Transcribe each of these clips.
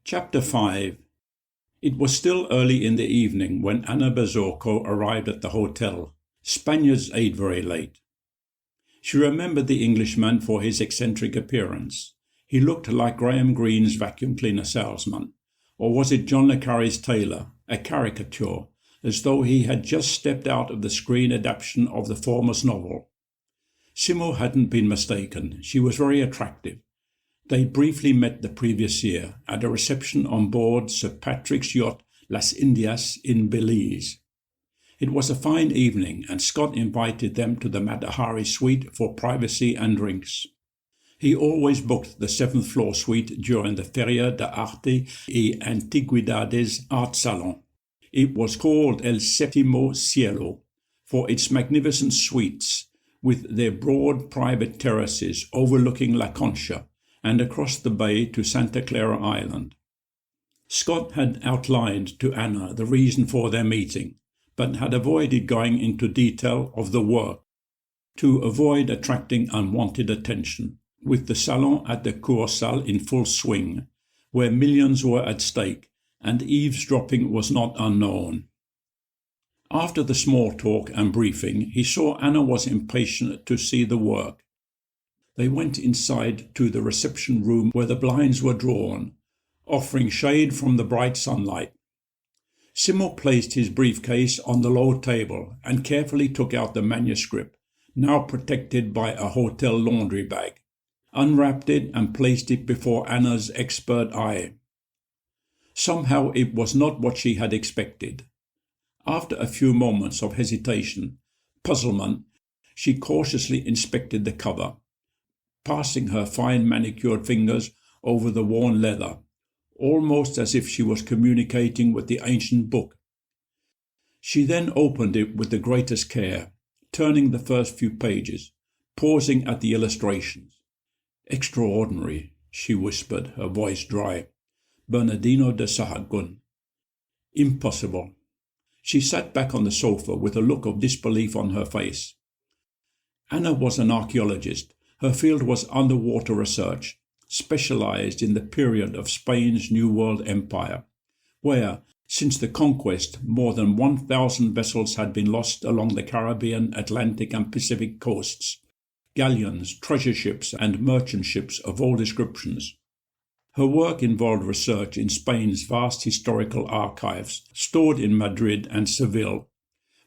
Chapter 5. It was still early in the evening when Anna Bezorko arrived at the hotel. Spaniards ate very late. She remembered the Englishman for his eccentric appearance. He looked like Graham Greene's vacuum cleaner salesman. Or was it John le Carré's tailor, a caricature, as though he had just stepped out of the screen adaptation of the former's novel? Simo hadn't been mistaken. She was very attractive. They briefly met the previous year at a reception on board Sir Patrick's yacht Las Indias in Belize. It was a fine evening, and Scott invited them to the Matahari suite for privacy and drinks. He always booked the 7th floor suite during the Feria de Arte y Antigüedades art salon. It was called El Séptimo Cielo for its magnificent suites, with their broad private terraces overlooking La Concha and across the bay to Santa Clara Island. Scott had outlined to Anna the reason for their meeting, but had avoided going into detail of the work, to avoid attracting unwanted attention, with the salon at the Kursaal in full swing, where millions were at stake, and eavesdropping was not unknown. After the small talk and briefing, he saw Anna was impatient to see the work. They went inside to the reception room where the blinds were drawn, offering shade from the bright sunlight. Simo placed his briefcase on the low table and carefully took out the manuscript, now protected by a hotel laundry bag, unwrapped it and placed it before Anna's expert eye. Somehow it was not what she had expected. After a few moments of hesitation, puzzlement, she cautiously inspected the cover, passing her fine manicured fingers over the worn leather, almost as if she was communicating with the ancient book. She then opened it with the greatest care, turning the first few pages, pausing at the illustrations. "Extraordinary," she whispered, her voice dry. "Bernardino de Sahagún. Impossible." She sat back on the sofa with a look of disbelief on her face. Anna was an archaeologist. Her field was underwater research, specialized in the period of Spain's New World Empire, where, since the conquest, more than 1,000 vessels had been lost along the Caribbean, Atlantic and Pacific coasts, galleons, treasure ships and merchant ships of all descriptions. Her work involved research in Spain's vast historical archives, stored in Madrid and Seville,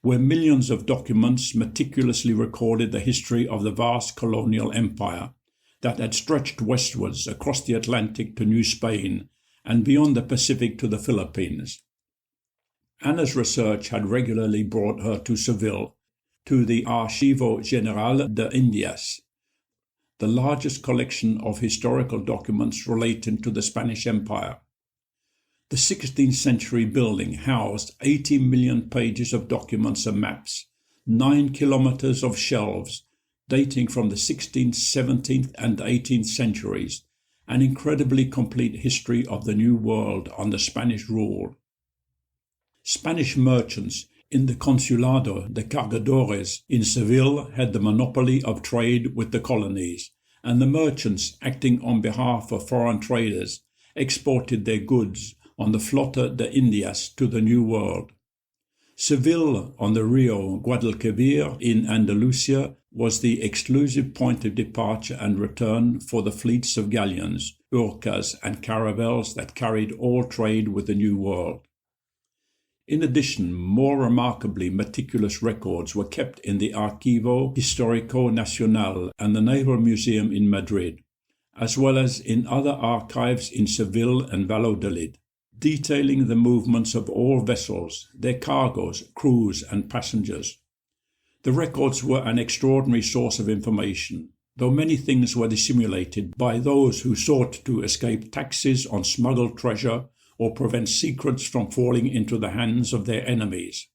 where millions of documents meticulously recorded the history of the vast colonial empire that had stretched westwards across the Atlantic to New Spain and beyond the Pacific to the Philippines. Anna's research had regularly brought her to Seville, to the Archivo General de Indias, the largest collection of historical documents relating to the Spanish Empire. The 16th century building housed 80 million pages of documents and maps, 9 kilometers of shelves dating from the 16th, 17th and 18th centuries, an incredibly complete history of the New World under Spanish rule. Spanish merchants in the Consulado de Cargadores in Seville had the monopoly of trade with the colonies, and the merchants, acting on behalf of foreign traders, exported their goods on the Flota de Indias to the New World. Seville on the Rio Guadalquivir in Andalusia was the exclusive point of departure and return for the fleets of galleons, urcas and caravels that carried all trade with the New World. In addition, more remarkably meticulous records were kept in the Archivo Histórico Nacional and the Naval Museum in Madrid, as well as in other archives in Seville and Valladolid, detailing the movements of all vessels, their cargoes, crews and passengers. The records were an extraordinary source of information, though many things were dissimulated by those who sought to escape taxes on smuggled treasure or prevent secrets from falling into the hands of their enemies.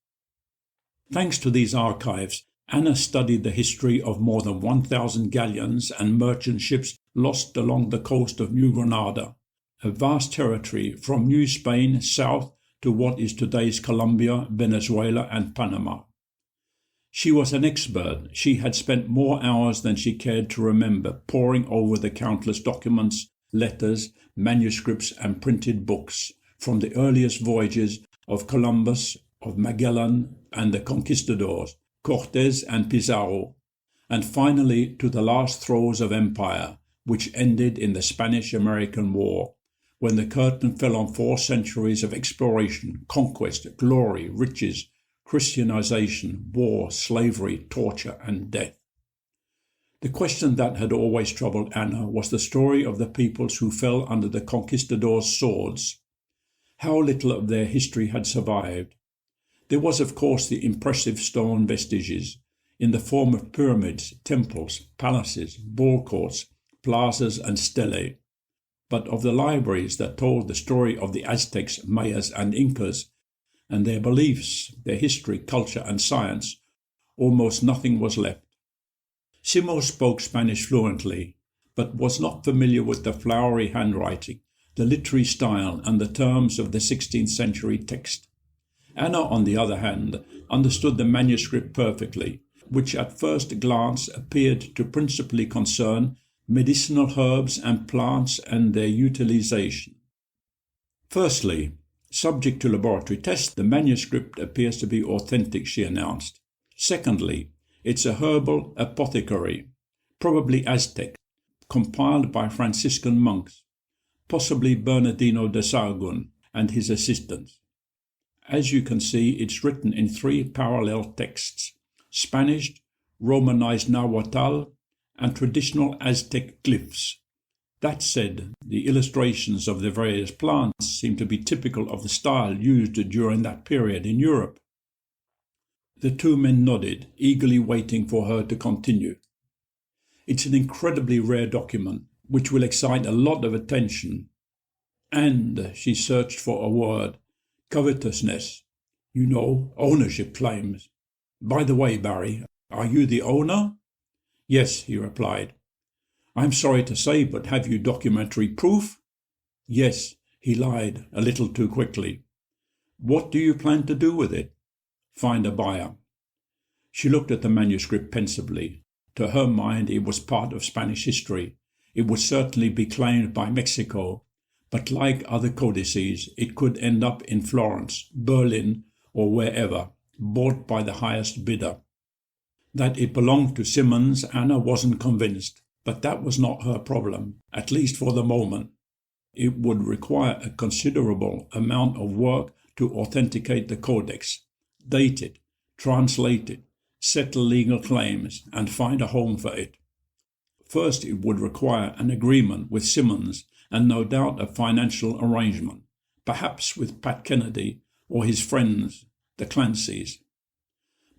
Thanks to these archives, Anna studied the history of more than 1,000 galleons and merchant ships lost along the coast of New Granada, a vast territory from New Spain south to what is today's Colombia, Venezuela and Panama. She was an expert. She had spent more hours than she cared to remember poring over the countless documents, letters, manuscripts and printed books, from the earliest voyages of Columbus, of Magellan and the conquistadors, Cortés and Pizarro, and finally to the last throes of empire, which ended in the Spanish-American War, when the curtain fell on 4 centuries of exploration, conquest, glory, riches, Christianization, war, slavery, torture, and death. The question that had always troubled Anna was the story of the peoples who fell under the conquistadors' swords. How little of their history had survived. There was, of course, the impressive stone vestiges, in the form of pyramids, temples, palaces, ball courts, plazas, and stelae. But of the libraries that told the story of the Aztecs, Mayas, and Incas, and their beliefs, their history, culture, and science, almost nothing was left. Simo spoke Spanish fluently, but was not familiar with the flowery handwriting, the literary style, and the terms of the 16th century text. Anna, on the other hand, understood the manuscript perfectly, which at first glance appeared to principally concern medicinal herbs and plants and their utilization. Firstly, subject to laboratory tests, the manuscript appears to be authentic, she announced. Secondly, it's a herbal apothecary, probably Aztec, compiled by Franciscan monks, possibly Bernardino de Sahagún and his assistants. As you can see, it's written in 3 parallel texts, Spanish, Romanized Nahuatl, and traditional Aztec glyphs. That said, the illustrations of the various plants seem to be typical of the style used during that period in Europe. The 2 men nodded, eagerly waiting for her to continue. It's an incredibly rare document, which will excite a lot of attention. And, she searched for a word, covetousness. You know, ownership claims. By the way, Barry, are you the owner? Yes, he replied. I'm sorry to say, but have you documentary proof? Yes, he lied, a little too quickly. What do you plan to do with it? Find a buyer. She looked at the manuscript pensively. To her mind, it was part of Spanish history. It would certainly be claimed by Mexico, but like other codices, it could end up in Florence, Berlin, or wherever, bought by the highest bidder. That it belonged to Simmons, Anna wasn't convinced, but that was not her problem, at least for the moment. It would require a considerable amount of work to authenticate the Codex, date it, translate it, settle legal claims, and find a home for it. First, it would require an agreement with Simmons and no doubt a financial arrangement, perhaps with Pat Kennedy or his friends, the Clancys.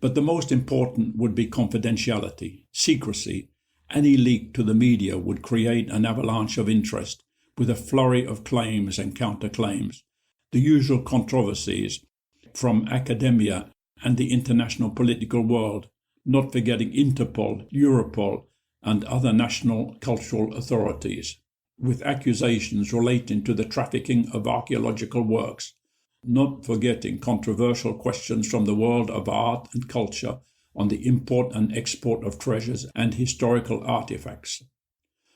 But the most important would be confidentiality, secrecy. Any leak to the media would create an avalanche of interest, with a flurry of claims and counterclaims, the usual controversies from academia and the international political world, not forgetting Interpol, Europol, and other national cultural authorities, with accusations relating to the trafficking of archaeological works, not forgetting controversial questions from the world of art and culture on the import and export of treasures and historical artifacts.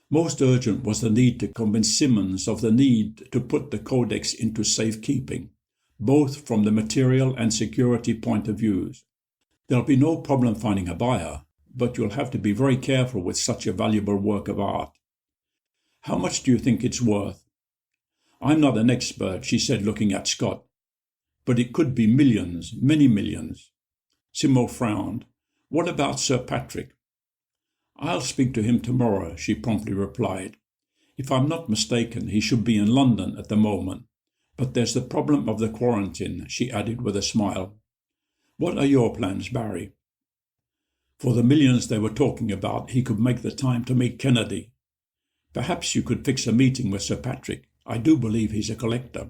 Most urgent was the need to convince Simmons of the need to put the Codex into safekeeping, both from the material and security point of views. There'll be no problem finding a buyer, but you'll have to be very careful with such a valuable work of art. How much do you think it's worth? I'm not an expert, she said, looking at Scott, but it could be millions, many millions. Simo frowned. What about Sir Patrick? I'll speak to him tomorrow, she promptly replied. If I'm not mistaken, he should be in London at the moment. But there's the problem of the quarantine, she added with a smile. What are your plans, Barry? For the millions they were talking about, he could make the time to meet Kennedy. Perhaps you could fix a meeting with Sir Patrick. I do believe he's a collector.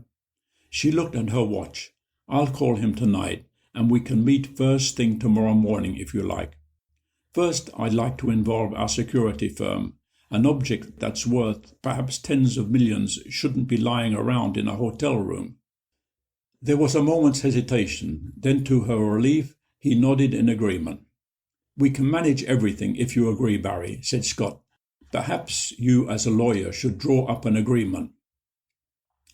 She looked at her watch. I'll call him tonight, and we can meet first thing tomorrow morning if you like. First, I'd like to involve our security firm. An object that's worth perhaps tens of millions shouldn't be lying around in a hotel room. There was a moment's hesitation. Then, to her relief, he nodded in agreement. We can manage everything if you agree, Barry, said Scott. Perhaps you as a lawyer should draw up an agreement.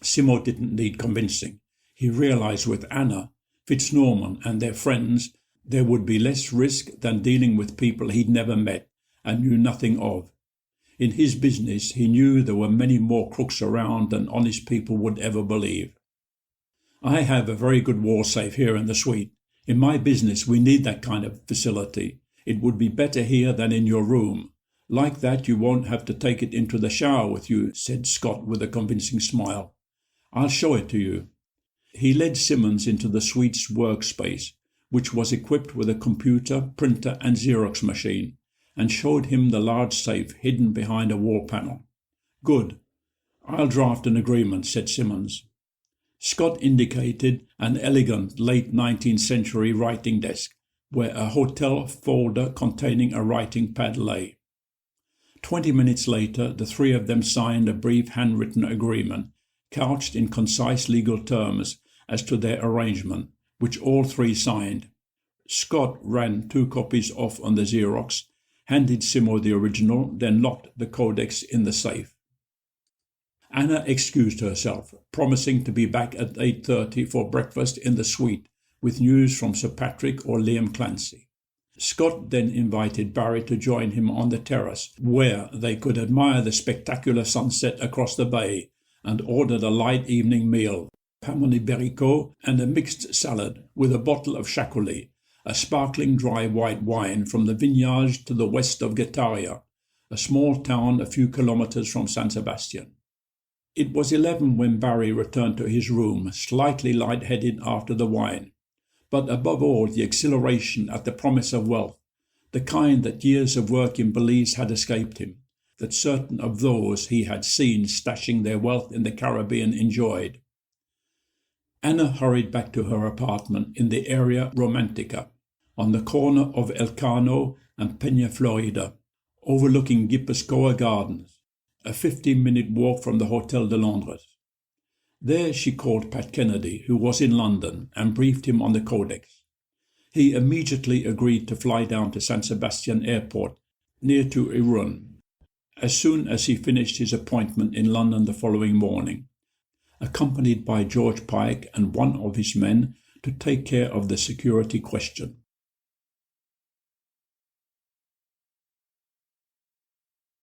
Simo didn't need convincing. He realized with Anna, Fitznorman and their friends there would be less risk than dealing with people he'd never met and knew nothing of. In his business he knew there were many more crooks around than honest people would ever believe. I have a very good wall safe here in the suite. In my business we need that kind of facility. It would be better here than in your room. Like that you won't have to take it into the shower with you, said Scott with a convincing smile. I'll show it to you. He led Simmons into the suite's workspace, which was equipped with a computer, printer and Xerox machine, and showed him the large safe hidden behind a wall panel. Good. I'll draft an agreement, said Simmons. Scott indicated an elegant late 19th century writing desk, where a hotel folder containing a writing pad lay. 20 minutes later, the three of them signed a brief handwritten agreement, couched in concise legal terms as to their arrangement, which all three signed. Scott ran 2 copies off on the Xerox, handed Simo the original, then locked the Codex in the safe. Anna excused herself, promising to be back at 8:30 for breakfast in the suite, with news from Sir Patrick or Liam Clancy. Scott then invited Barry to join him on the terrace, where they could admire the spectacular sunset across the bay, and ordered a light evening meal, pain ibérico and a mixed salad, with a bottle of Chacollet, a sparkling dry white wine from the vineyards to the west of Guetaria, a small town a few kilometres from San Sebastian. It was 11 when Barry returned to his room, slightly light-headed after the wine, but above all the exhilaration at the promise of wealth, the kind that years of work in Belize had escaped him, that certain of those he had seen stashing their wealth in the Caribbean enjoyed. Anna hurried back to her apartment in the Area Romantica, on the corner of Elcano and Peña Florida, overlooking Guipuscoa Gardens, a 15-minute walk from the Hotel de Londres. There she called Pat Kennedy, who was in London, and briefed him on the Codex. He immediately agreed to fly down to San Sebastian Airport, near to Irun, as soon as he finished his appointment in London the following morning, accompanied by George Pike and one of his men to take care of the security question.